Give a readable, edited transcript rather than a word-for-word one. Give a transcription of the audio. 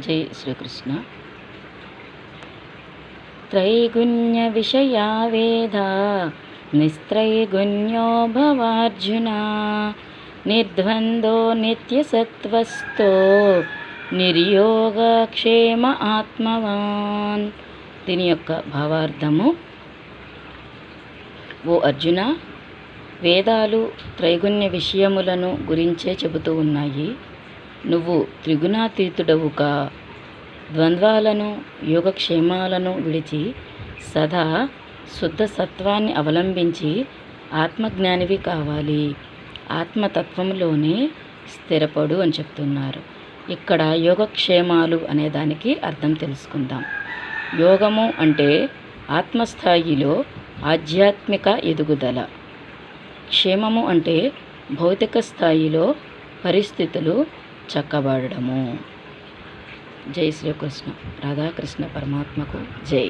జై శ్రీకృష్ణ. త్రైగుణ్య విషయా వేద నిస్త్రైగుణ్యో భవార్జున, నిర్ద్వందో నిత్యసత్వస్థో నిర్యోగక్షేమ ఆత్మవాన్. దీని యొక్క భావార్థము: ఓ అర్జున, వేదాలు త్రైగుణ్య విషయములను గురించే చెబుతూ ఉన్నాయి. నువ్వు త్రిగుణాతీతుడవుగా ద్వంద్వాలను యోగక్షేమాలను విడిచి సదా శుద్ధ సత్వాన్ని అవలంబించి ఆత్మజ్ఞానివి కావాలి. ఆత్మతత్వంలోనే స్థిరపడు అని చెప్తున్నారు. ఇక్కడ యోగక్షేమాలు అనే దానికి అర్థం తెలుసుకుందాం. యోగము అంటే ఆత్మస్థాయిలో ఆధ్యాత్మిక ఎదుగుదల. క్షేమము అంటే భౌతిక స్థాయిలో పరిస్థితులు చక్కబడము. జై శ్రీకృష్ణ. రాధాకృష్ణ పరమాత్మకు జై.